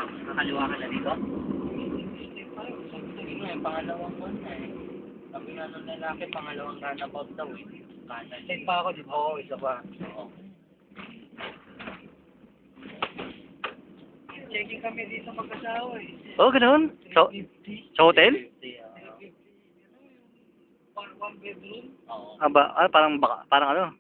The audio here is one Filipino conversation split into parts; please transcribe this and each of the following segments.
Nakakaliwa ka na dito? Sabi nga, pangalawang buwan na eh. Sabi nga nung lalaki, pangalawang runabout daw eh. Kanan. Side pa ako, di ba? Oo, isa pa. Oo. Checking kami dito mag-asawa eh. Oh, ganoon? Sa 350. sa hotel? 50, One bedroom. Oo. Parang ano?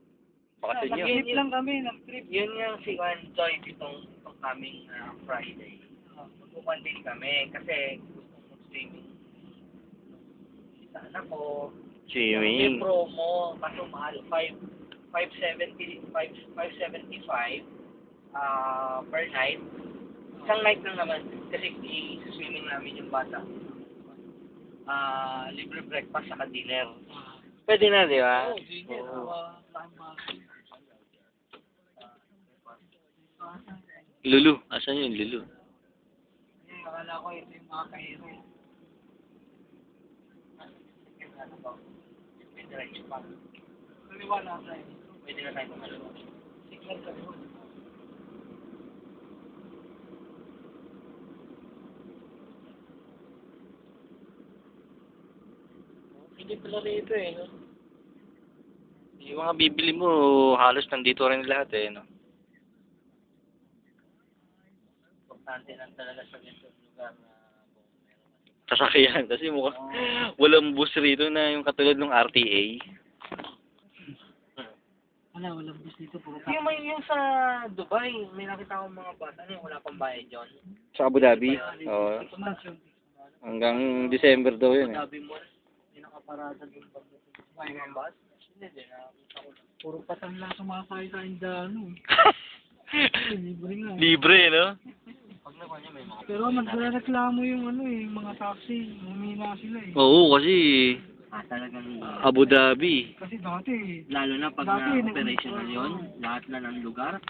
Bakasyon nyo. Nag-trip lang kami, nag-trip. Yun yung si Juan Joy itong coming Friday. Magpupan din kami kasi gusto mag-streaming. Sa anak ko, may Swimming. promo, kaso mahal, 575 per night. Isang night lang naman kasi i-swimming namin yung bata. Libre breakfast saka dinner. Pwede na, di ba? Oo, sige. Lulu. Asan yung Lulu? Akala ko ito yung mga kahiro. Pwede na isa pa. Kaliwa na tayo. Pwede na tayo pangalawa. Signal kaliwa. Hindi pala rito eh, no? Yung mga bibili mo, halos nandito rin lahat eh, no? Importante lang talaga sa ganitong lugar na Sasakyan. Kasi walang bus rito na yung katulad ng RTA. Wala, walang bus dito. Puro yung sa Dubai, may nakita akong mga bus. Ano yung wala pang bayad yun? Sa Abu Dhabi. Oo. Hanggang December daw yun eh. Sabi mo, hindi nakaparada doon pag may mga bus. Hindi, nakakita ko lang. Puro patang lang sumakay sa Indano. Libre nga. Libre, no? Pag nakuha niya may mga Pero nagreklamo yung ano eh, yung mga taxi. Humina sila eh. Oo, kasi talagang Abu Dhabi. Kasi dati lalo na pag Dati, na operational yon lahat na ng lugar